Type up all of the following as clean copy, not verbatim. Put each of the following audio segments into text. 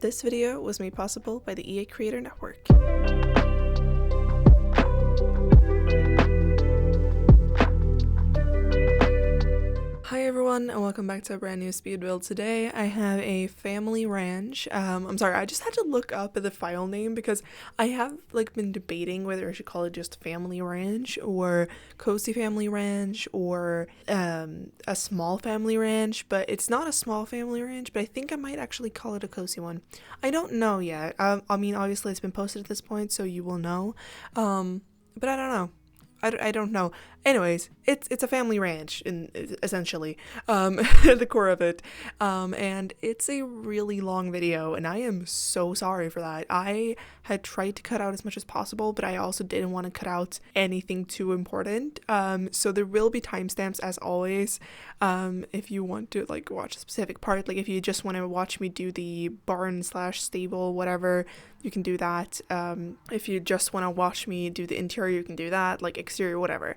This video was made possible by the EA Creator Network. Hi everyone, and welcome back to a brand new speed build. Today I have a family ranch. I'm sorry, I just had to look up the file name because I have been debating whether I should call it just family ranch or cozy family ranch or a small family ranch, but it's not a small family ranch, but I think I might actually call it a cozy one. I don't know yet. I mean, obviously it's been posted at this point, so you will know. But I don't know. I don't know. Anyways, it's a family ranch essentially, the core of it, and it's a really long video, and I am so sorry for that. I had tried to cut out as much as possible, but I also didn't want to cut out anything too important. So there will be timestamps as always. If you want to watch a specific part, if you just want to watch me do the barn / stable, whatever, you can do that. If you just want to watch me do the interior, you can do that, exterior, whatever.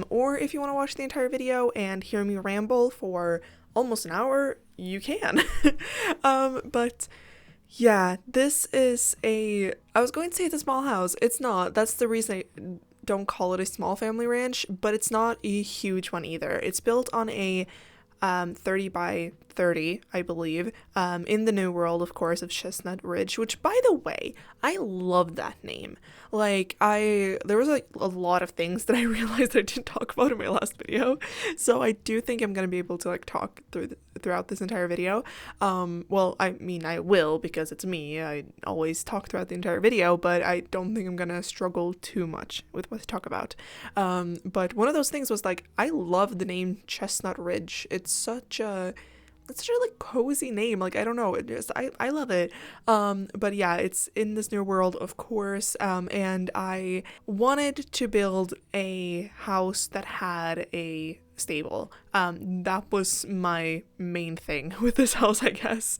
Or if you want to watch the entire video and hear me ramble for almost an hour, you can. But yeah, this is I was going to say it's a small house. It's not. That's the reason I don't call it a small family ranch, but it's not a huge one either. It's built on a 30 by 30, I believe, in the New World, of course, of Chestnut Ridge, which, by the way, I love that name. There was a lot of things that I realized I didn't talk about in my last video, so I do think I'm gonna be able to talk throughout this entire video. Well, I mean, I will, because it's me. I always talk throughout the entire video, but I don't think I'm gonna struggle too much with what to talk about. But one of those things was I love the name Chestnut Ridge. It's such a cozy name. I don't know, I love it. But yeah, it's in this new world, of course, and I wanted to build a house that had a stable. That was my main thing with this house, I guess,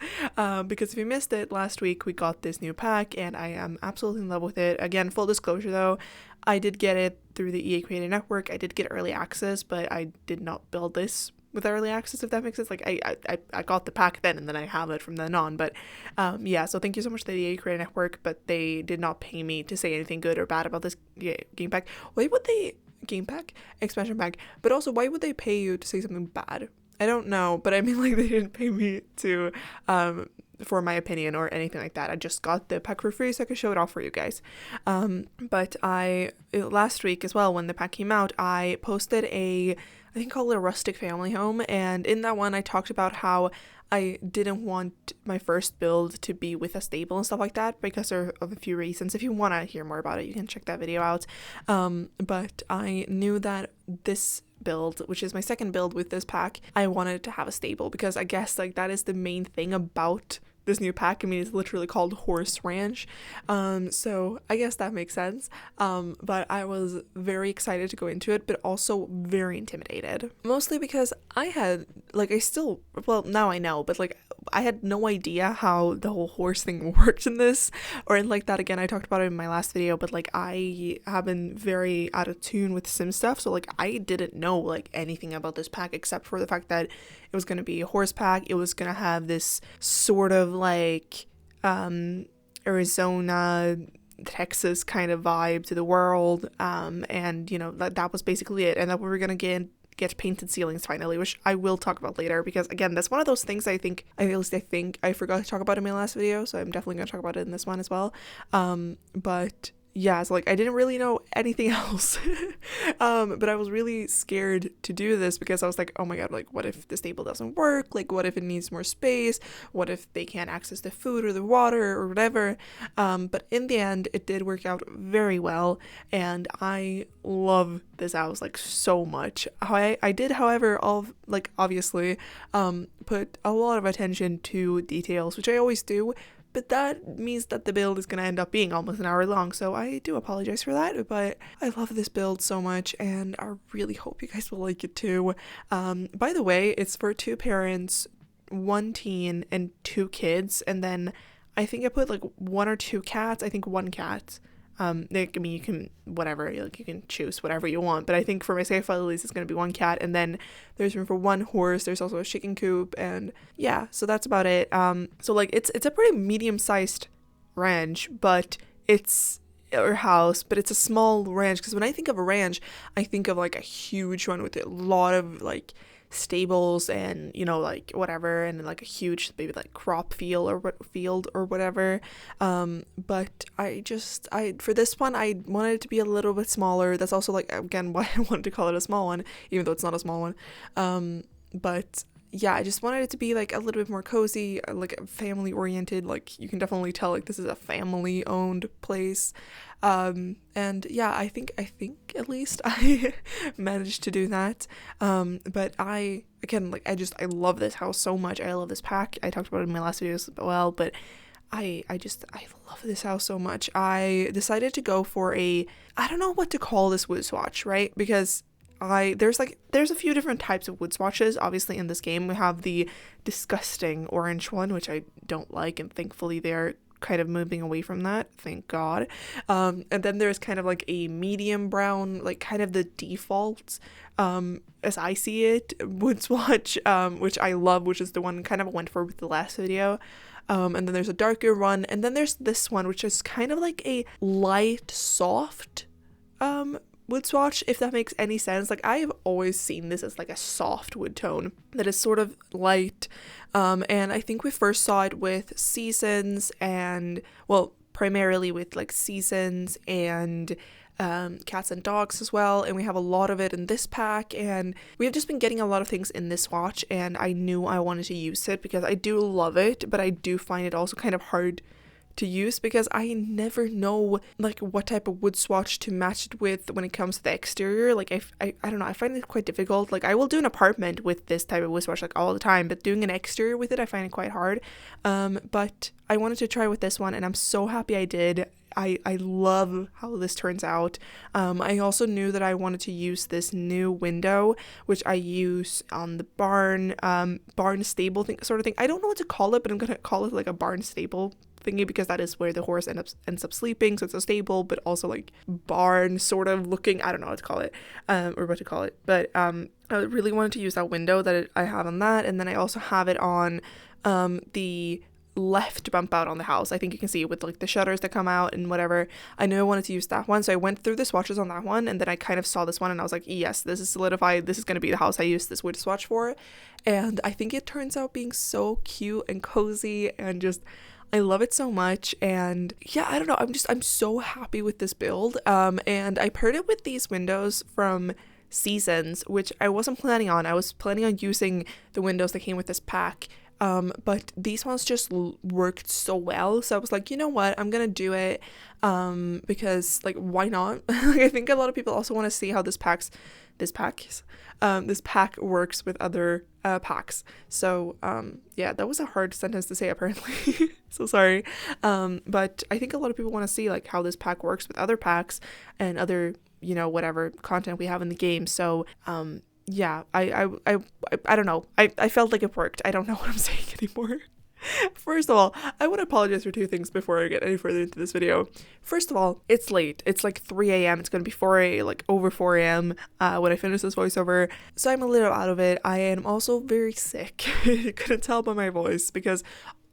because if you missed it, last week we got this new pack and I am absolutely in love with it. Again, full disclosure though, I did get it through the EA Creator Network. I did get early access, but I did not build this with early access, if that makes sense. I got the pack then, and then I have it from then on. But yeah, so thank you so much to the EA Creator Network, but they did not pay me to say anything good or bad about this game pack. Why would they expansion pack, but also why would they pay you to say something bad? I don't know, but I mean, they didn't pay me to for my opinion or anything like that. I just got the pack for free so I could show it off for you guys. But last week as well, when the pack came out, I posted I think called it a rustic family home, and in that one I talked about how I didn't want my first build to be with a stable and stuff like that because of a few reasons. If you want to hear more about it, you can check that video out. But I knew that this build, which is my second build with this pack, I wanted to have a stable because I guess that is the main thing about this new pack. I mean, it's literally called Horse Ranch, so I guess that makes sense. But I was very excited to go into it, but also very intimidated, mostly because I had now I know, but I had no idea how the whole horse thing worked in this, or in that. Again, I talked about it in my last video, but I have been very out of tune with sim stuff, so I didn't know anything about this pack except for the fact that it was going to be a horse pack. It was going to have this sort of Arizona, Texas kind of vibe to the world, and that was basically it, and that we were going to get painted ceilings finally, which I will talk about later, because again, that's one of those things I think I forgot to talk about in my last video, so I'm definitely going to talk about it in this one as well. But yeah, so I didn't really know anything else. But I was really scared to do this because I was oh my god, what if the stable doesn't work? What if it needs more space? What if they can't access the food or the water or whatever? But in the end, it did work out very well, and I love this house so much. I did, however, obviously put a lot of attention to details, which I always do. But that means that the build is going to end up being almost an hour long, so I do apologize for that, but I love this build so much, and I really hope you guys will like it too. By the way, it's for 2 parents, 1 teen, and 2 kids, and then I think I put 1 or 2 cats, I think 1 cat. Like, I mean, you can, whatever, like, you can choose whatever you want, but I think for my safe file, at least, it's going to be one cat, and then there's room for one horse. There's also a chicken coop, and yeah, so that's about it. So, like, it's a pretty medium-sized ranch, but or house, but it's a small ranch, because when I think of a ranch, I think of, like, a huge one with a lot of, like, stables and, you know, like, whatever, and like a huge, maybe like crop field or whatever. But I for this one, I wanted it to be a little bit smaller. That's also, like, again, why I wanted to call it a small one, even though it's not a small one. But yeah, I just wanted it to be, like, a little bit more cozy, like, family oriented. Like, you can definitely tell, like, this is a family owned place. And yeah, I think at least I managed to do that. But again, like, I love this house so much. I love this pack. I talked about it in my last videos as well, but I love this house so much. I decided to go for I don't know what to call this wood swatch, right? Because there's a few different types of wood swatches. Obviously, in this game, we have the disgusting orange one, which I don't like, and thankfully they're kind of moving away from that, thank God. And then there's kind of like a medium brown, like kind of the default, as I see it, wood swatch, which I love, which is the one kind of I went for with the last video. And then there's a darker one, and then there's this one, which is kind of like a light, soft, wood swatch, if that makes any sense. Like, I have always seen this as like a soft wood tone that is sort of light, and I think we first saw it with Seasons, and, well, primarily with like Seasons and cats and dogs as well, and we have a lot of it in this pack, and we have just been getting a lot of things in this swatch, and I knew I wanted to use it because I do love it, but I do find it also kind of hard to use because I never know, like, what type of wood swatch to match it with when it comes to the exterior. Like, I don't know, I find it quite difficult. Like, I will do an apartment with this type of wood swatch, like, all the time, but doing an exterior with it, I find it quite hard. But I wanted to try with this one, and I'm so happy I did. I love how this turns out. I also knew that I wanted to use this new window, which I use on the barn stable thing, sort of thing. I don't know what to call it, but I'm gonna call it like a barn stable thingy, because that is where the horse ends up sleeping. So it's a stable, but also like barn sort of looking. I don't know what to call it, or what to call it. But I really wanted to use that window that I have on that, and then I also have it on the left bump out on the house. I think you can see it with like the shutters that come out and whatever. I knew I wanted to use that one, so I went through the swatches on that one, and then I kind of saw this one and I was like, yes, this is solidified. This is going to be the house I use this wood swatch for. And I think it turns out being so cute and cozy, and just I love it so much. And yeah, I don't know, I'm so happy with this build. And I paired it with these windows from Seasons, which I wasn't planning on. I was planning on using the windows that came with this pack. But these ones just worked so well, so I was like, you know what, I'm gonna do it, because, like, why not? Like, I think a lot of people also want to see how this pack works with other packs. So yeah, that was a hard sentence to say, apparently. So sorry. But I think a lot of people want to see, like, how this pack works with other packs and other, you know, whatever content we have in the game. So yeah, I don't know. I felt like it worked. I don't know what I'm saying anymore. First of all, I want to apologize for two things before I get any further into this video. First of all, it's late. It's like 3 a.m. It's going to be over 4 a.m. When I finish this voiceover. So I'm a little out of it. I am also very sick. You couldn't tell by my voice, because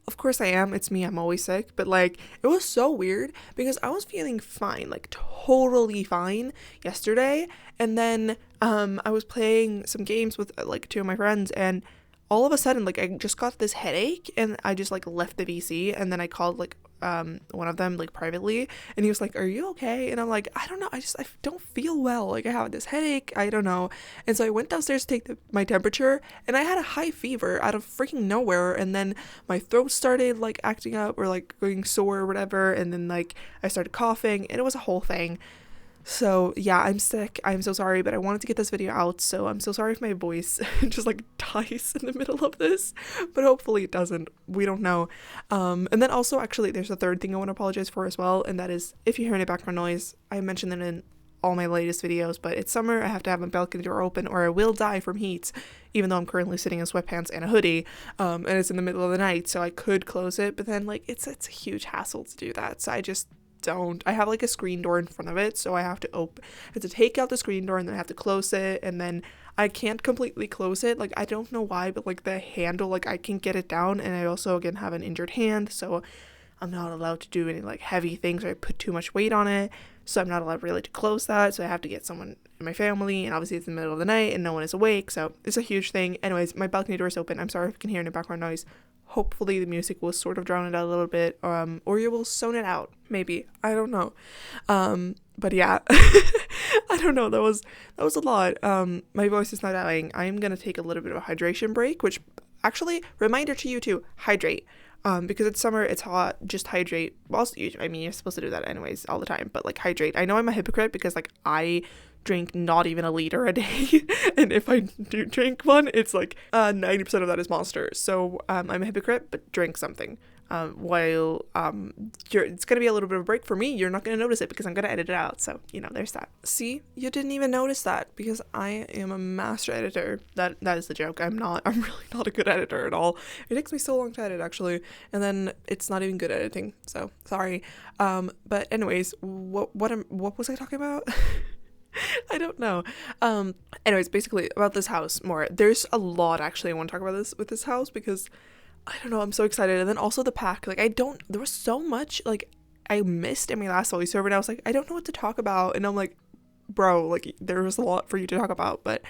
of course I am. It's me. I'm always sick. But, like, it was so weird because I was feeling fine, like totally fine yesterday. And then I was playing some games with like two of my friends, and all of a sudden, like, I just got this headache, and I just like left the VC, and then I called like one of them like privately, and he was like, are you okay? And I'm like, I don't know, I don't feel well, like I have this headache, I don't know. And so I went downstairs to take my temperature, and I had a high fever out of freaking nowhere, and then my throat started like acting up or like going sore or whatever, and then like I started coughing, and it was a whole thing. So yeah, I'm sick. I'm so sorry, but I wanted to get this video out, so I'm so sorry if my voice just like dies in the middle of this, but hopefully it doesn't. We don't know. And then also, actually, there's a third thing I want to apologize for as well, and that is if you hear any background noise. I mentioned it in all my latest videos, but it's summer. I have to have my balcony door open or I will die from heat, even though I'm currently sitting in sweatpants and a hoodie, and it's in the middle of the night, so I could close it, but then like it's a huge hassle to do that, so I just don't. I have like a screen door in front of it, so I have to take out the screen door and then I have to close it, and then I can't completely close it. Like, I don't know why, but like the handle, like I can get it down, and I also again have an injured hand, so I'm not allowed to do any like heavy things or I put too much weight on it, so I'm not allowed really to close that. So I have to get someone in my family, and obviously it's in the middle of the night and no one is awake, so it's a huge thing. Anyways, my balcony door is open. I'm sorry if you can hear any background noise. Hopefully the music will sort of drown it out a little bit, or you will zone it out, maybe. I don't know. But yeah, I don't know. That was a lot. My voice is not dying. I'm gonna take a little bit of a hydration break, which actually, reminder to you to hydrate. Because it's summer, it's hot, just hydrate. Well, I mean, you're supposed to do that anyways all the time, but like hydrate. I know I'm a hypocrite because like I drink not even a liter a day, and if I do drink one, it's like 90% of that is Monster. So I'm a hypocrite, but drink something. While it's gonna be a little bit of a break for me, you're not gonna notice it because I'm gonna edit it out. So there's that. See, you didn't even notice that because I am a master editor. That is the joke. I'm really not a good editor at all. It takes me so long to edit actually, and then it's not even good editing. So sorry. But anyways, what was I talking about? I don't know. Anyways, basically about this house more. There's a lot actually I want to talk about with this house because I don't know, I'm so excited. And then also the pack, like there was so much like I missed in my last voiceover, and I was like, I don't know what to talk about, and I'm like, bro, like there was a lot for you to talk about. But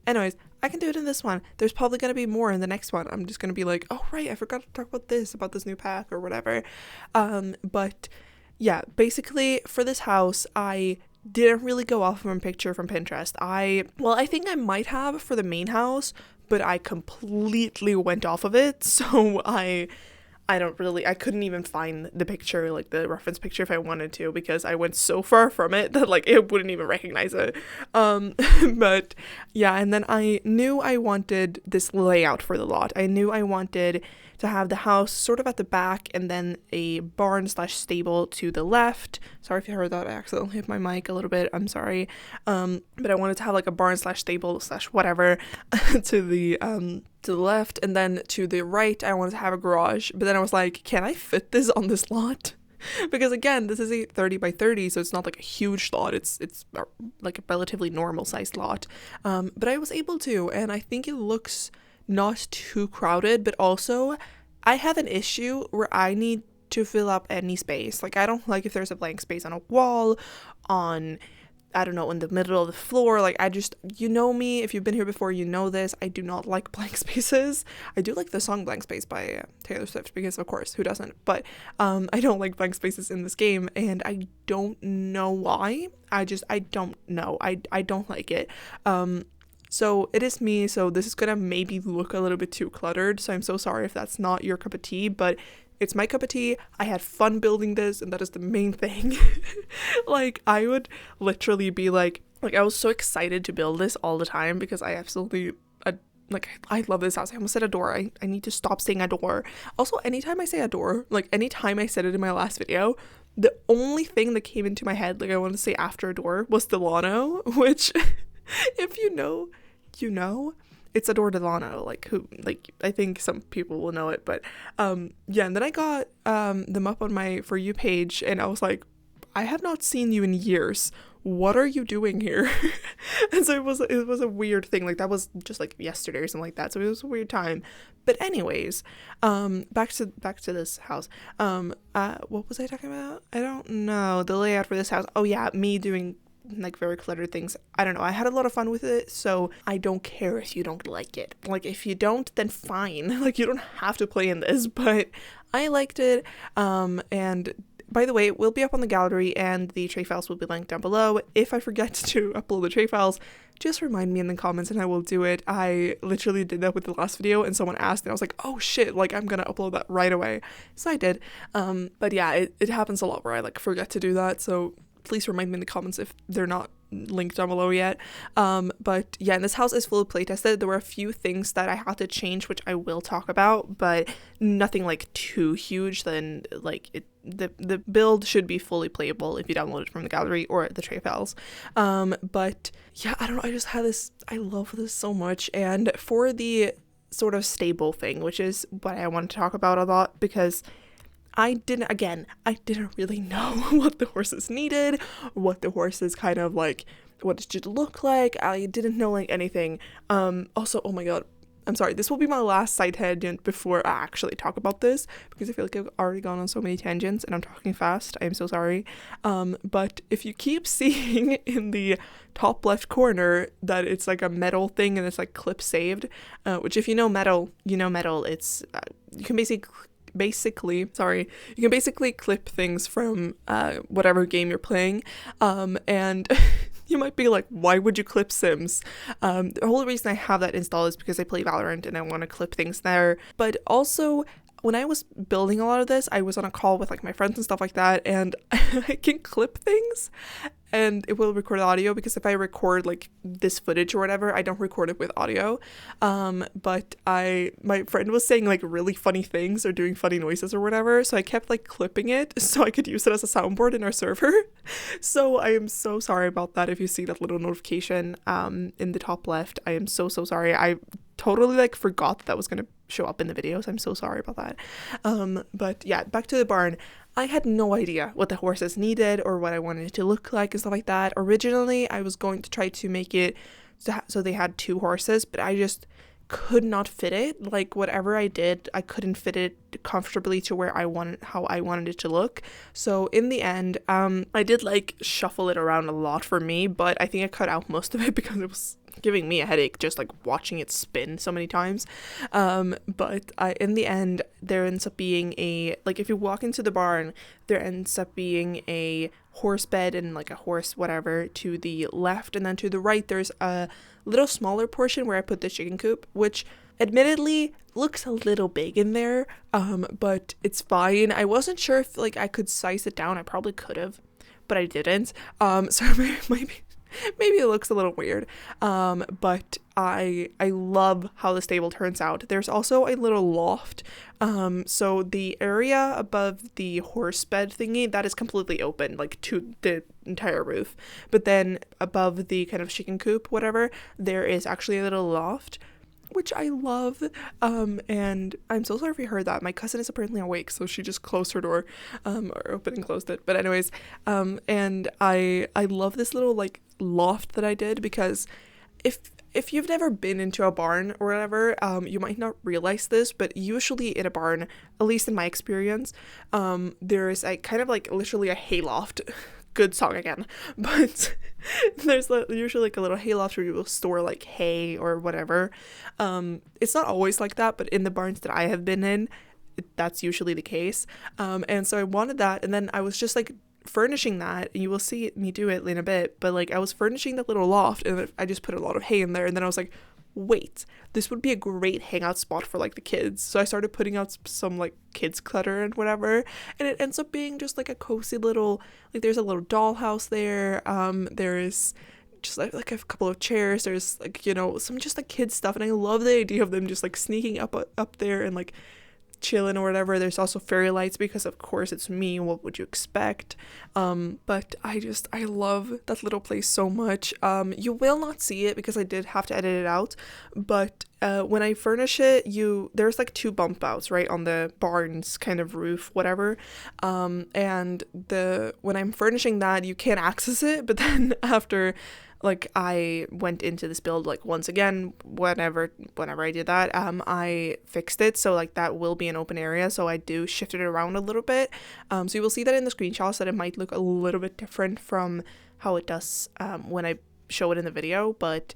anyways, I can do it in this one. There's probably gonna be more in the next one. I'm just gonna be like, oh right, I forgot to talk about this new pack or whatever. But yeah, basically for this house, I didn't really go off from a picture from Pinterest. I think I might have for the main house, but I completely went off of it. So I couldn't even find the picture, like the reference picture if I wanted to, because I went so far from it that like it wouldn't even recognize it. But yeah, and then I knew I wanted this layout for the lot. I knew I wanted to have the house sort of at the back and then a barn/stable to the left. Sorry if you heard that, I accidentally hit my mic a little bit, I'm sorry. But I wanted to have like a barn/stable/whatever to the left, and then to the right I wanted to have a garage. But then I was like, can I fit this on this lot? Because again, this is a 30 by 30, so it's not like a huge lot. It's like a relatively normal sized lot. But I was able to, and I think it looks not too crowded, but also I have an issue where I need to fill up any space. Like I don't like if there's a blank space on a wall, in the middle of the floor. Like I just, me, if you've been here before, you know this. I do not like blank spaces. I do like the song Blank Space by Taylor Swift, because of course, who doesn't? But I don't like blank spaces in this game, and I don't know why. I don't know. I don't like it. So it is me, so this is gonna maybe look a little bit too cluttered, so I'm so sorry if that's not your cup of tea, but it's my cup of tea. I had fun building this, and that is the main thing. Like, I would literally be like I was so excited to build this all the time because I absolutely, I love this house. I almost said adore. I need to stop saying adore. Also, anytime I say adore, like anytime I said it in my last video, the only thing that came into my head, like I wanted to say after adore, was Delano, which... if you know, it's Adore Delano, I think some people will know it, but yeah, and then I got them up on my For You page, and I was like, I have not seen you in years, what are you doing here? And so it was a weird thing, like that was just like yesterday or something like that, so it was a weird time. But anyways, back to this house. What was I talking about? I don't know, the layout for this house. Oh yeah, me doing like very cluttered things. I don't know, I had a lot of fun with it, so I don't care if you don't like it. Like if you don't, then fine. Like you don't have to play in this, but I liked it. And by the way, it will be up on the gallery, and the tray files will be linked down below. If I forget to upload the tray files, just remind me in the comments and I will do it. I literally did that with the last video, and someone asked, and I was like, oh shit, like I'm gonna upload that right away. So I did. But yeah, it happens a lot where I like forget to do that, so please remind me in the comments if they're not linked down below yet. But yeah, and this house is fully playtested. There were a few things that I had to change, which I will talk about, but nothing like too huge. Then like the build should be fully playable if you download it from the gallery or the tray files. But yeah, I don't know, I just had this, I love this so much. And for the sort of stable thing, which is what I want to talk about a lot, because I didn't really know what the horses needed, what the horses kind of like, what it should look like. I didn't know like anything. Also, oh my god, I'm sorry, this will be my last side tangent before I actually talk about this, because I feel like I've already gone on so many tangents and I'm talking fast. I am so sorry. But if you keep seeing in the top left corner that it's like a metal thing and it's like clip saved, which if you know metal, it's you can basically clip things from whatever game you're playing, and you might be like, why would you clip Sims? The whole reason I have that installed is because I play Valorant and I want to clip things there. But also, when I was building a lot of this, I was on a call with like my friends and stuff like that, and I can clip things and it will record audio, because if I record like this footage or whatever, I don't record it with audio. But my friend was saying like really funny things or doing funny noises or whatever, so I kept like clipping it so I could use it as a soundboard in our server. So I am so sorry about that. If you see that little notification in the top left, I am so sorry. I totally like forgot that was gonna show up in the video, so I'm so sorry about that. But yeah, back to the barn. I had no idea what the horses needed or what I wanted it to look like and stuff like that. Originally, I was going to try to make it so they had 2 horses, but I just could not fit it. Like whatever I did, I couldn't fit it comfortably to how I wanted it to look. So in the end, I did like shuffle it around a lot for me, but I think I cut out most of it because it was giving me a headache just like watching it spin so many times. But in the end, there ends up being if you walk into the barn, there ends up being a horse bed and like a horse whatever to the left, and then to the right there's a little smaller portion where I put the chicken coop, which admittedly looks a little big in there, but it's fine. I wasn't sure if like I could size it down. I probably could have, but I didn't. So maybe it looks a little weird, but I love how the stable turns out. There's also a little loft, so the area above the horse bed thingy, that is completely open, like to the entire roof, but then above the kind of chicken coop whatever, there is actually a little loft, which I love. And I'm so sorry if you heard that. My cousin is apparently awake, so she just closed her door, or opened and closed it. But anyways, and I love this little like loft that I did, because if you've never been into a barn or whatever, you might not realize this, but usually in a barn, at least in my experience, there is a kind of like literally a hayloft. Good song again, but there's usually like a little hayloft where you will store like hay or whatever. It's not always like that, but in the barns that I have been in, that's usually the case. And so I wanted that, and then I was just like furnishing that, and you will see me do it in a bit, but like I was furnishing that little loft, and I just put a lot of hay in there, and then I was like, wait, this would be a great hangout spot for like the kids. So I started putting out some like kids clutter and whatever, and it ends up being just like a cozy little, like there's a little dollhouse there, there is just like a couple of chairs, there's like, some just like kids stuff, and I love the idea of them just like sneaking up there and like chilling or whatever. There's also fairy lights, because of course it's me, what would you expect? But I love that little place so much. You will not see it because I did have to edit it out, but when I furnish it, there's like 2 bump outs right on the barn's kind of roof whatever, and when I'm furnishing that, you can't access it, but then after like I went into this build like once again, whenever I did that, I fixed it so like that will be an open area, so I do shift it around a little bit, so you will see that in the screenshots that it might look a little bit different from how it does when I show it in the video, but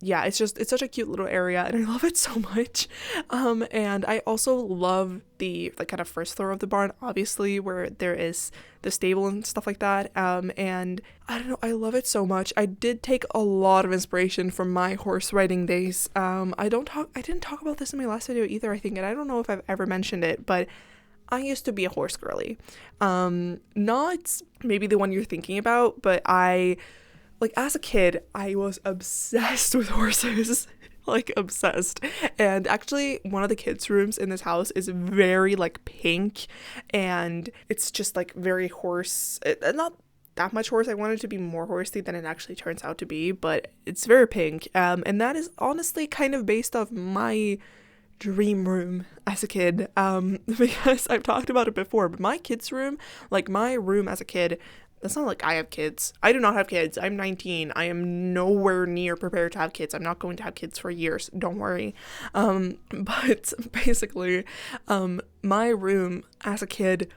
yeah, it's such a cute little area, and I love it so much. And I also love the kind of first floor of the barn, obviously, where there is the stable and stuff like that. And I don't know, I love it so much. I did take a lot of inspiration from my horse riding days. I didn't talk about this in my last video either, I think, and I don't know if I've ever mentioned it, but I used to be a horse girly. Not maybe the one you're thinking about, but like as a kid, I was obsessed with horses, like obsessed. And actually one of the kids' rooms in this house is very like pink, and it's just like very horse, not that much horse. I wanted it to be more horsey than it actually turns out to be, but it's very pink. And that is honestly kind of based off my dream room as a kid, because I've talked about it before, but my kids' room, like my room as a kid, that's not like I have kids. I do not have kids. I'm 19. I am nowhere near prepared to have kids. I'm not going to have kids for years. Don't worry. But basically, my room as a kid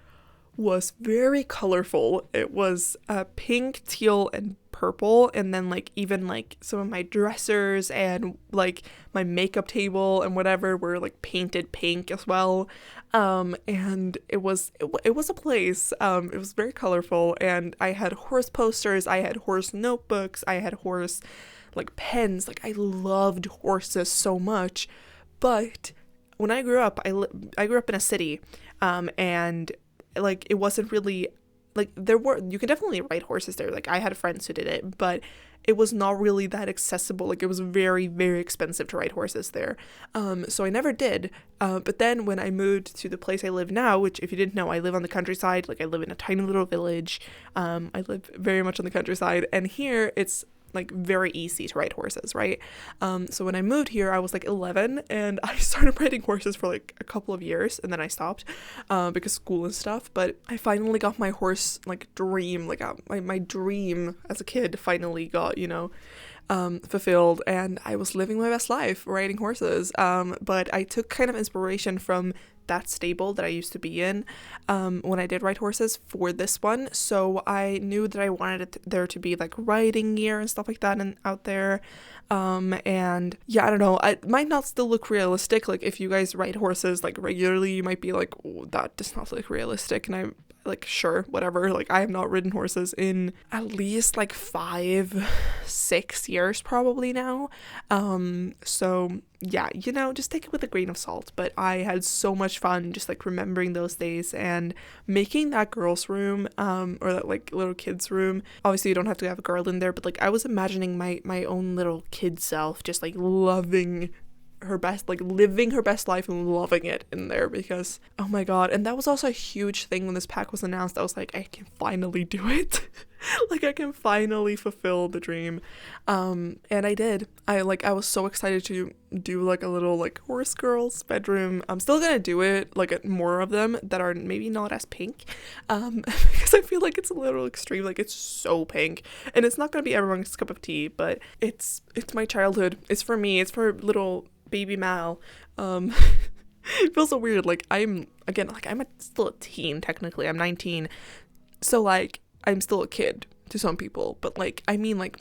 was very colorful. It was pink, teal, and purple, and then like even like some of my dressers and like my makeup table and whatever were like painted pink as well. And it was a place. It was very colorful, and I had horse posters, I had horse notebooks, I had horse like pens. Like I loved horses so much. But when I grew up, I grew up in a city, and like it wasn't really like you can definitely ride horses there. Like I had friends who did it, but it was not really that accessible. Like it was very, very expensive to ride horses there. So I never did. But then when I moved to the place I live now, which if you didn't know, I live on the countryside. Like I live in a tiny little village. I live very much on the countryside, and here it's like very easy to ride horses, right? So when I moved here, I was like 11, and I started riding horses for like a couple of years, and then I stopped because school and stuff. But I finally got my horse like dream, like my dream as a kid finally got, fulfilled, and I was living my best life riding horses. But I took kind of inspiration from that stable that I used to be in when I did ride horses for this one. So I knew that I wanted there to be like riding gear and stuff like that and out there. And yeah, I don't know, it might not still look realistic. Like if you guys ride horses like regularly, you might be like, oh, that does not look realistic. And I'm like, sure, whatever. Like I have not ridden horses in at least like 5-6 years probably now. So yeah, just take it with a grain of salt. But I had so much fun just like remembering those days and making that girl's room, or that like little kid's room. Obviously you don't have to have a girl in there, but like I was imagining my own little kid self just like loving her best, like living her best life and loving it in there, because oh my god. And that was also a huge thing when this pack was announced. I was like, I can finally do it. Like I can finally fulfill the dream. And I did. I was so excited to do like a little like horse girl's bedroom. I'm still gonna do it, like more of them that are maybe not as pink, because I feel like it's a little extreme. Like it's so pink, and it's not gonna be everyone's cup of tea, but it's my childhood. It's for me. It's for little baby Mal. It feels so weird. Like I'm still a teen technically. I'm 19, so like I'm still a kid to some people, but like I mean like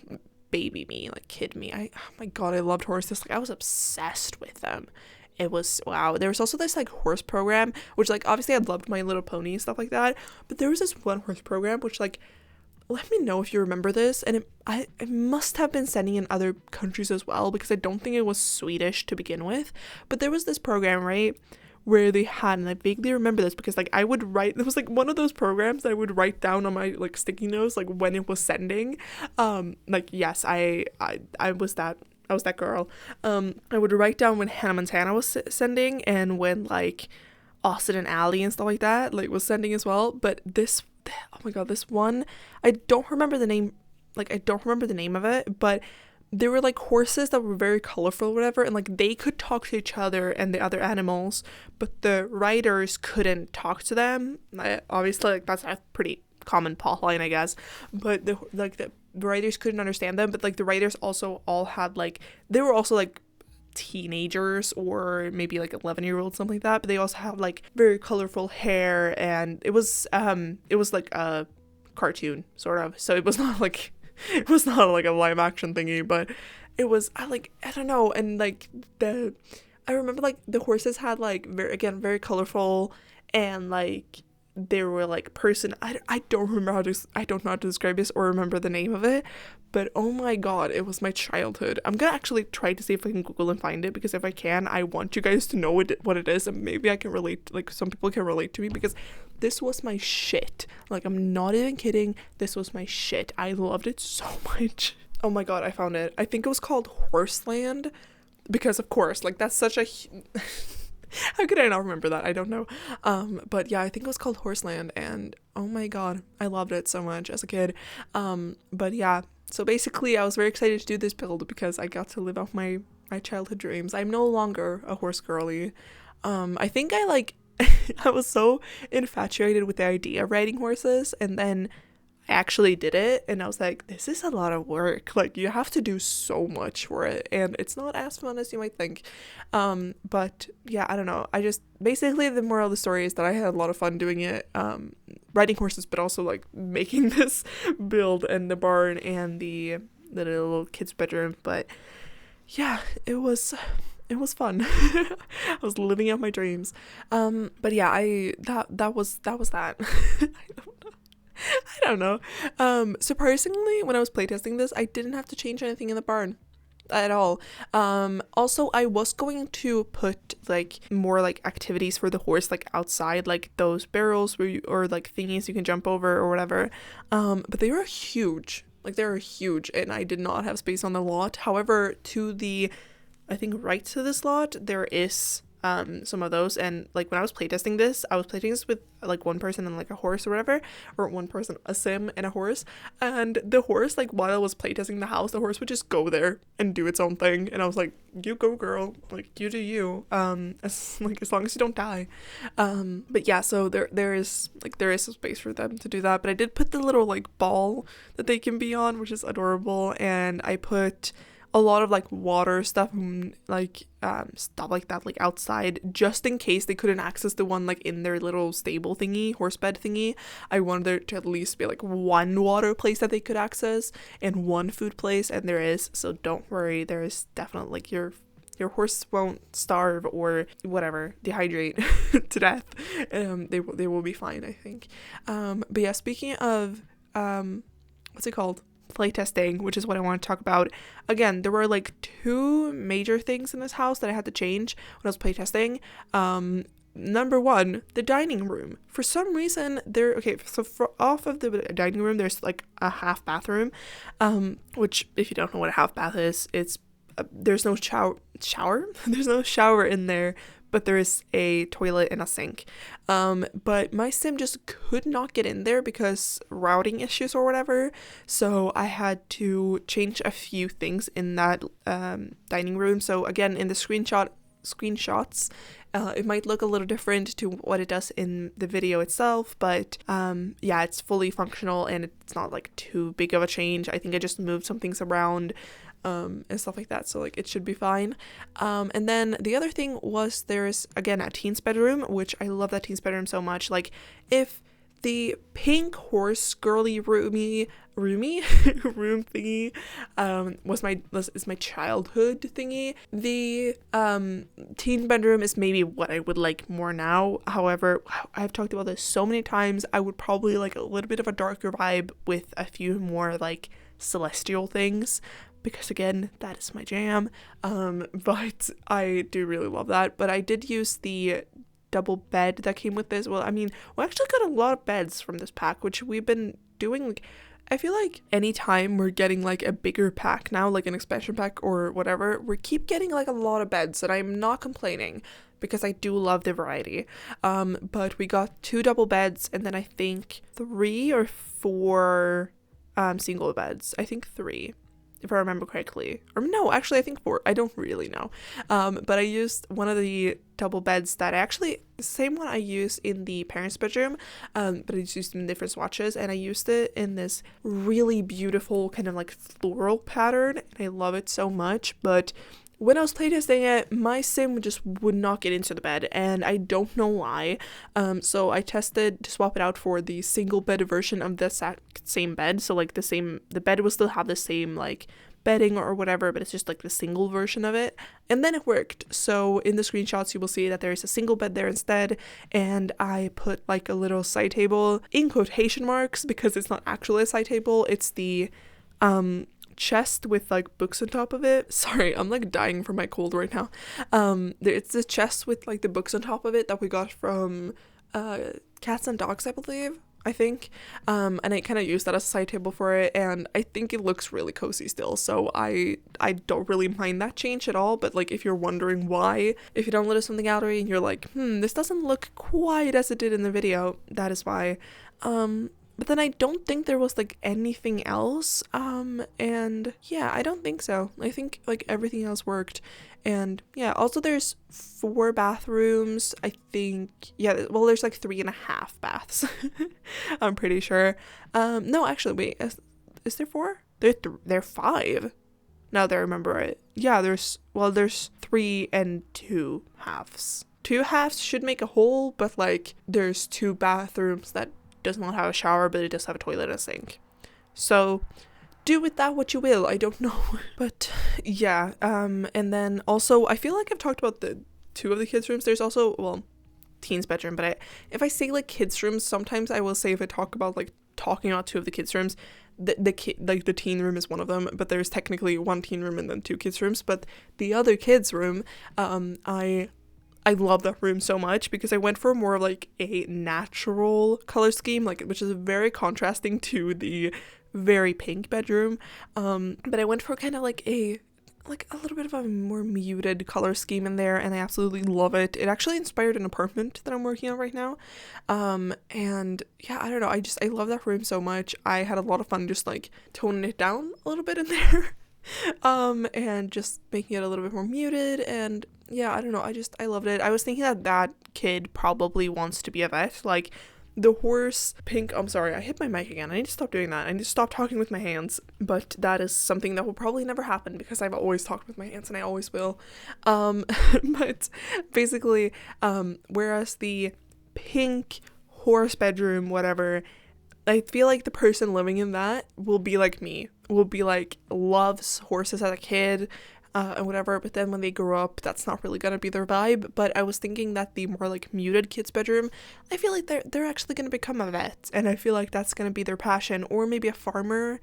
baby me, like kid me. Oh my god, I loved horses. Like I was obsessed with them. It was wow. There was also this like horse program, which like obviously I loved My Little Pony and stuff like that, but there was this one horse program which like, let me know if you remember this, and it must have been sending in other countries as well, because I don't think it was Swedish to begin with. But there was this program, right, where they had, and I vaguely remember this because like I would write, it was like one of those programs that I would write down on my like sticky notes like when it was sending. Like yes, I was that girl. I would write down when Hannah Montana was sending, and when like Austin and Ally and stuff like that like was sending as well. But this, oh my god, this one, I don't remember the name of it, but they were like horses that were very colorful or whatever, and like they could talk to each other and the other animals, but the riders couldn't talk to them. Obviously like that's a pretty common plot line, I guess, but the riders couldn't understand them. But like the riders also all had like, they were also like teenagers or maybe like 11-year-olds, something like that, but they also have like very colorful hair, and it was like a cartoon sort of, so it was not like a live action thingy, but it was I don't know. And like I remember like the horses had like very colorful, and like they were like I don't know how to describe this or remember the name of it, but oh my god, it was my childhood. I'm gonna actually try to see if I can Google and find it, because if I can, I want you guys to know what it is, and maybe I can relate, like some people can relate to me, because this was my shit. Like I'm not even kidding, this was my shit. I loved it so much. Oh my god, I found it. I think it was called Horseland, because of course, like that's such a how could I not remember that? I don't know. But yeah, I think it was called Horseland, and oh my god, I loved it so much as a kid. But yeah, so basically I was very excited to do this build because I got to live out my my childhood dreams. I'm no longer a horse girly. I think I like I was so infatuated with the idea of riding horses, and then I actually did it, and I was like, this is a lot of work. Like, you have to do so much for it, and it's not as fun as you might think. But yeah, I don't know. I just, basically the moral of the story is that I had a lot of fun doing it, riding horses, but also like making this build and the barn and the little kid's bedroom. But yeah, it was fun. I was living out my dreams. But yeah, that was that. I don't know. Surprisingly, when I was playtesting this, I didn't have to change anything in the barn at all. Also, I was going to put like more like activities for the horse like outside, like those barrels where you, or like thingies you can jump over or whatever. But they were huge. Like, they were huge, and I did not have space on the lot. However, to the, I think right to this lot, there is some of those. And like when I was playtesting this, I was playtesting this with like one person and like a horse or whatever, or one person, a sim and a horse. And the horse, like while I was playtesting the house, the horse would just go there and do its own thing, and I was like, you go girl, like you do you, as long as you don't die. But yeah, so there is some space for them to do that. But I did put the little like ball that they can be on, which is adorable, and I put a lot of like water stuff, like stuff like that, like outside, just in case they couldn't access the one like in their little stable thingy, horse bed thingy. I wanted there to at least be like one water place that they could access and one food place, and there is. So don't worry, there is definitely like your horse won't starve or whatever, dehydrate to death. They will be fine, I think. But yeah, speaking of what's it called? Playtesting, which is what I want to talk about. Again, there were like two major things in this house that I had to change when I was playtesting. Number one, the dining room. For some reason, off of the dining room, there's like a half bathroom, which, if you don't know what a half bath is, it's there's no shower. There's no shower in there, but there is a toilet and a sink. But my sim just could not get in there because routing issues or whatever. So I had to change a few things in that dining room. So again, in the screenshots, it might look a little different to what it does in the video itself, but yeah, it's fully functional and it's not like too big of a change. I think I just moved some things around and stuff like that, so like it should be fine. And then the other thing was, there's again a teen's bedroom, which I love that teen's bedroom so much. Like, if the pink horse girly roomy room thingy is my childhood thingy, the teen bedroom is maybe what I would like more now. However, I've talked about this so many times, I would probably like a little bit of a darker vibe with a few more like celestial things, because again, that is my jam. But I do really love that. But I did use the double bed that came with this. Well, I mean, we actually got a lot of beds from this pack, which we've been doing. Like, I feel like anytime we're getting like a bigger pack now, like an expansion pack or whatever, we keep getting like a lot of beds, and I'm not complaining because I do love the variety. But we got 2 double beds, and then I think 3 or 4 single beds. I think 3, if I remember correctly. Or no, actually I think 4. I don't really know. But I used one of the double beds that the same one I used in the parents' bedroom, but I just used them in different swatches, and I used it in this really beautiful kind of like floral pattern, and I love it so much. But when I was playtesting it, my sim just would not get into the bed, and I don't know why. So I tested to swap it out for the single bed version of the same bed. So like the bed will still have the same like bedding or whatever, but it's just like the single version of it. And then it worked. So in the screenshots, you will see that there is a single bed there instead. And I put like a little side table in quotation marks, because it's not actually a side table. It's the chest with like books on top of it. Sorry, I'm like dying from my cold right now. It's the chest with like the books on top of it that we got from Cats and Dogs, I think. And I kind of used that as a side table for it, and I think it looks really cozy still, so I don't really mind that change at all. But like, if you're wondering why, if you downloaded something out and you're like, this doesn't look quite as it did in the video, that is why. But then I don't think there was like anything else. And yeah, I don't think so. I think like everything else worked. And yeah, also there's 4 bathrooms, I think. Yeah, well, there's like 3.5 baths. I'm pretty sure. No, actually, wait, is there 4? There 5. Now that I remember it. Yeah, there's 3 and 2 halves. 2 halves should make a whole, but like there's 2 bathrooms that does not have a shower, but it does have a toilet and a sink. So do with that what you will. I don't know. But yeah, and then also I feel like I've talked about the 2 of the kids' rooms. There's also, well, teen's bedroom, but if I say like kids' rooms, sometimes I will say, if I talk about like talking about 2 of the kids' rooms, the teen room is one of them, but there's technically 1 teen room and then 2 kids' rooms. But the other kids' room, I love that room so much because I went for more of like a natural color scheme, like, which is very contrasting to the very pink bedroom. But I went for kind of like a little bit of a more muted color scheme in there, and I absolutely love it. It actually inspired an apartment that I'm working on right now. And yeah, I don't know, I love that room so much. I had a lot of fun just like toning it down a little bit in there. And just making it a little bit more muted, and yeah, I don't know, I loved it. I was thinking that kid probably wants to be a vet, like the horse pink. I'm sorry, I hit my mic again. I need to stop doing that. I need to stop talking with my hands. But that is something that will probably never happen because I've always talked with my hands and I always will. But basically, whereas the pink horse bedroom, whatever, I feel like the person living in that will be like me, will be like, loves horses as a kid, and whatever, but then when they grow up, that's not really gonna be their vibe. But I was thinking that the more like muted kids bedroom, I feel like they're actually gonna become a vet, and I feel like that's gonna be their passion, or maybe a farmer,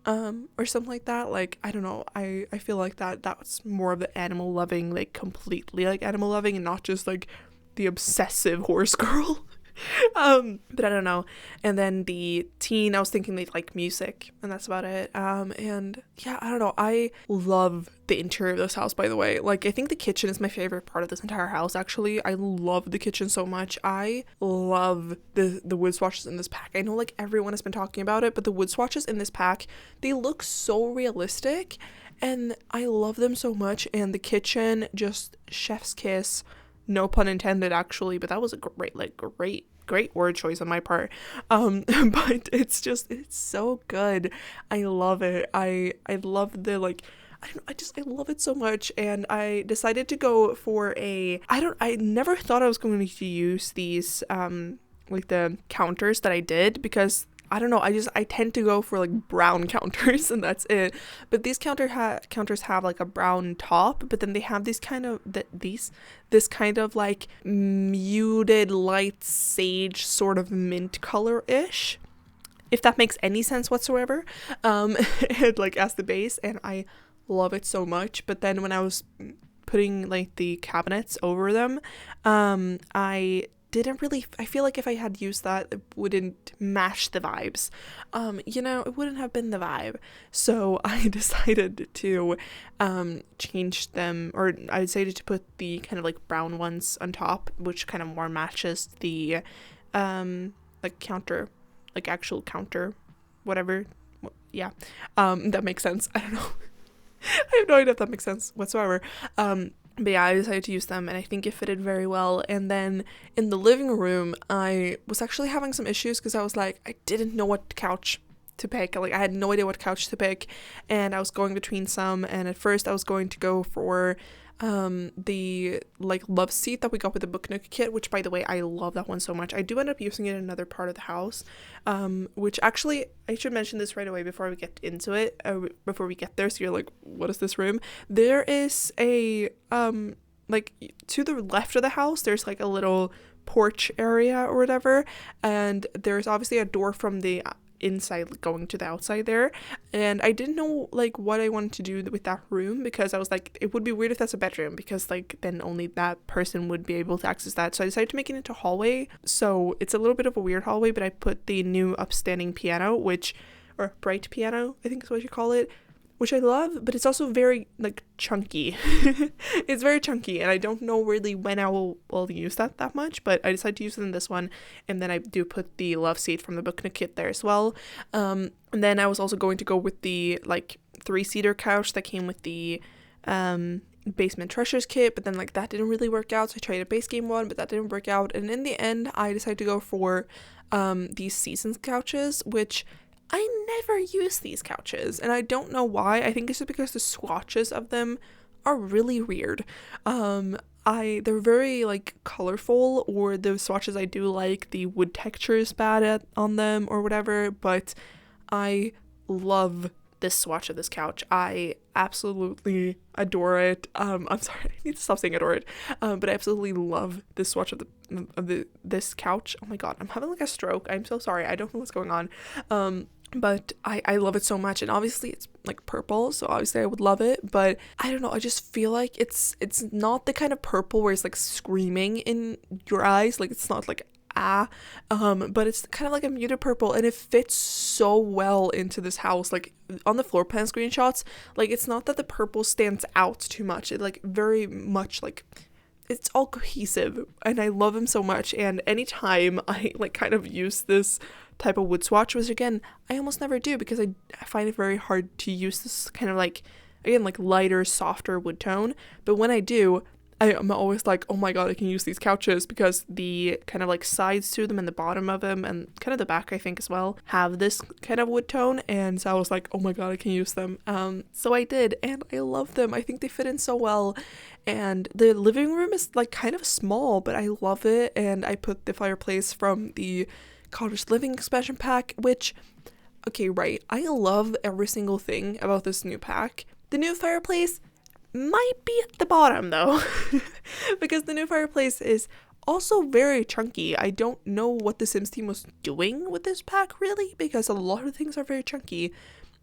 or something like that. Like, I don't know, I feel like that's more of the animal loving, like completely like animal loving, and not just like the obsessive horse girl. But I don't know. And then the teen, I was thinking they'd like music, and that's about it. And yeah, I don't know, I love the interior of this house, by the way. Like, I think the kitchen is my favorite part of this entire house, actually. I love the kitchen so much. I love the wood swatches in this pack. I know like everyone has been talking about it, but the wood swatches in this pack, they look so realistic, and I love them so much. And the kitchen, just chef's kiss. No pun intended, actually, but that was a great word choice on my part. But it's so good. I love it. I love the, like, I love it so much. And I decided to go for I never thought I was going to use these, like the counters that I did, because I don't know, I tend to go for like brown counters, and that's it. But these counters have like a brown top, but then they have this kind of like muted light sage sort of mint color-ish, if that makes any sense whatsoever, and like as the base, and I love it so much. But then when I was putting like the cabinets over them, I feel like if I had used that, it wouldn't match the vibes. It wouldn't have been the vibe. So I decided to change them, or I decided to put the kind of like brown ones on top, which kind of more matches the like counter, like actual counter, whatever. Yeah. That makes sense. I don't know. I have no idea if that makes sense whatsoever. But yeah, I decided to use them, and I think it fitted very well. And then in the living room, I was actually having some issues because I was like, I didn't know what couch to pick. Like, I had no idea what couch to pick, and I was going between some. And at first I was going to go for the like love seat that we got with the Book Nook kit, which, by the way, I love that one so much. I do end up using it in another part of the house, which actually, I should mention this right away before we get into it, before we get there, so you're like, what is this room? There is a like to the left of the house, there's like a little porch area or whatever, and there's obviously a door from the inside going to the outside there, and I didn't know like what I wanted to do with that room, because I was like, it would be weird if that's a bedroom, because like then only that person would be able to access that. So I decided to make it into a hallway. So it's a little bit of a weird hallway, but I put the new upstanding piano, or bright piano, I think is what you call it, which I love, but it's also very like chunky. It's very chunky, and I don't know really when I will use that much, but I decided to use it in this one, and then I do put the love seat from the book Nook kit there as well. And then I was also going to go with the like 3-seater couch that came with the Basement Treasures kit, but then like that didn't really work out, so I tried a base game one, but that didn't work out, and in the end I decided to go for these Seasons couches, which I never use these couches, and I don't know why. I think it's just because the swatches of them are really weird. They're very like colorful, or the swatches I do like, the wood texture is bad on them or whatever, but I love this swatch of this couch. I absolutely adore it. I'm sorry, I need to stop saying adore it. But I absolutely love this swatch of this couch. Oh my god, I'm having like a stroke. I'm so sorry. I don't know what's going on. But I love it so much, and obviously it's like purple, so obviously I would love it, but I don't know, I just feel like it's not the kind of purple where it's like screaming in your eyes, like it's not like but it's kind of like a muted purple, and it fits so well into this house. Like on the floor plan screenshots, like it's not that the purple stands out too much, it like very much like it's all cohesive, and I love him so much. And anytime I like kind of use this type of wood swatch, which again I almost never do because I find it very hard to use this kind of like, again, like lighter, softer wood tone, but when I do, I'm always like, oh my god, I can use these couches, because the kind of like sides to them and the bottom of them and kind of the back, I think as well, have this kind of wood tone, and so I was like, oh my god, I can use them. So I did, and I love them. I think they fit in so well, and the living room is like kind of small, but I love it. And I put the fireplace from the Cottage Living expansion pack, which, okay, right, I love every single thing about this new pack. The new fireplace might be at the bottom though, because the new fireplace is also very chunky. I don't know what the Sims team was doing with this pack really, because a lot of things are very chunky,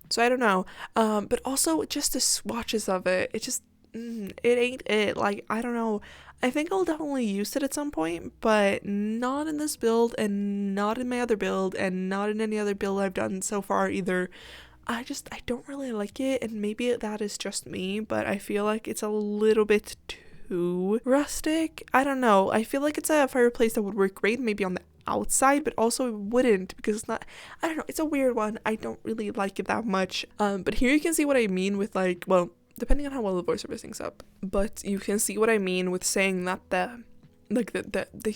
so I don't know. But also just the swatches of it, it just it ain't it. Like, I don't know, I think I'll definitely use it at some point, but not in this build, and not in my other build, and not in any other build I've done so far either. I don't really like it, and maybe that is just me, but I feel like it's a little bit too rustic. I don't know, I feel like it's a fireplace that would work great maybe on the outside, but also it wouldn't, because it's not, I don't know, it's a weird one. I don't really like it that much. But here you can see what I mean with, like, well, depending on how well the voiceover syncs up, but you can see what I mean with saying that the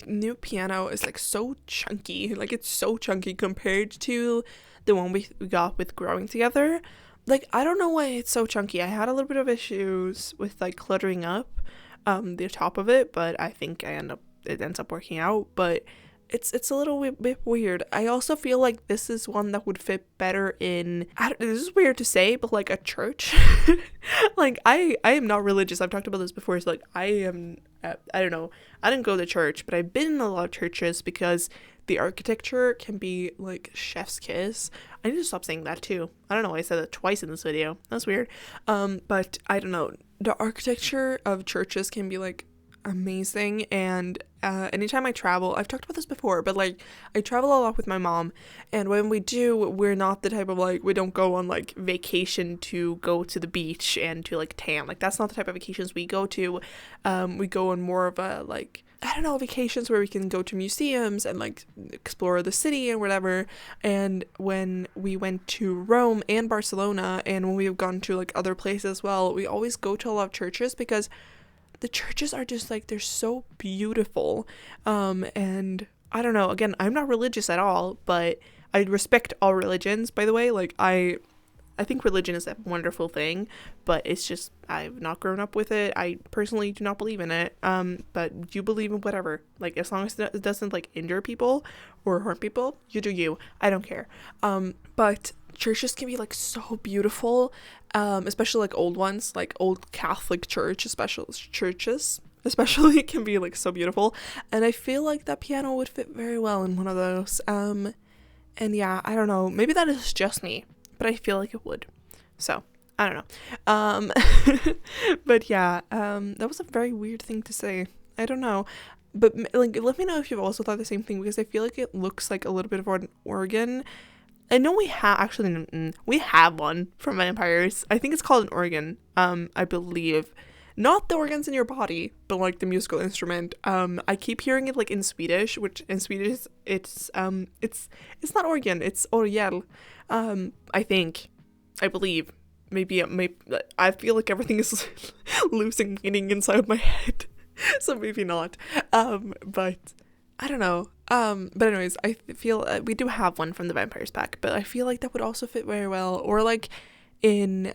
new piano is like so chunky. Like, it's so chunky compared to the one we got with Growing Together. Like, I don't know why it's so chunky. I had a little bit of issues with like cluttering up the top of it, but I think it ends up working out. But it's a little bit weird. I also feel like this is one that would fit better in, this is weird to say, but like a church. Like, I am not religious. I've talked about this before. So like, I don't know, I didn't go to church, but I've been in a lot of churches because the architecture can be like chef's kiss. I need to stop saying that too. I don't know why I said that twice in this video. That's weird. But I don't know, the architecture of churches can be like amazing. And anytime I travel, I've talked about this before, but like, I travel a lot with my mom, and when we do, we're not the type of like, we don't go on like vacation to go to the beach and to like tan. Like, that's not the type of vacations we go to. We go on more of a like, I don't know, vacations where we can go to museums and like explore the city and whatever. And when we went to Rome and Barcelona, and when we've gone to like other places as well, we always go to a lot of churches, because the churches are just like, they're so beautiful. And I don't know, again, I'm not religious at all, but I respect all religions, by the way. Like, I think religion is a wonderful thing, but it's just, I've not grown up with it. I personally do not believe in it. But you believe in whatever. Like, as long as it doesn't like injure people or harm people, you do you. I don't care. But churches can be like so beautiful, especially like old ones, like old Catholic churches especially can be like so beautiful. And I feel like that piano would fit very well in one of those. And yeah, I don't know, maybe that is just me, but I feel like it would. So I don't know. But yeah, that was a very weird thing to say. I don't know, but like, let me know if you've also thought the same thing, because I feel like it looks like a little bit of an organ, I know we have actually we have one from vampires. I think it's called an organ. I believe. Not the organs in your body, but like the musical instrument. I keep hearing it like in Swedish, which in Swedish it's not organ, it's orgel. I think, I believe, maybe I feel like everything is losing meaning inside my head, so maybe not. But I don't know. But anyways, I feel we do have one from the vampires pack, but I feel like that would also fit very well, or like in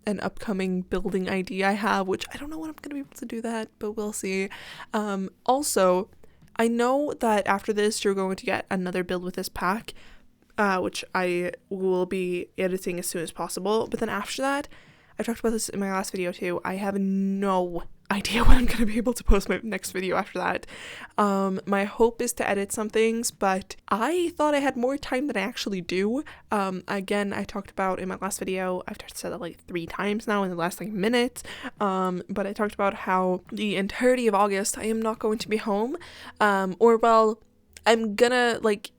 an upcoming building idea I have, which I don't know when I'm gonna be able to do that, but we'll see. Also, I know that after this you're going to get another build with this pack, which I will be editing as soon as possible. But then after that, I talked about this in my last video too, I have no idea when I'm going to be able to post my next video after that. My hope is to edit some things, but I thought I had more time than I actually do. Again, I talked about in my last video, I've said that like 3 times now in the last like minute, but I talked about how the entirety of August I am not going to be home, or well, I'm gonna like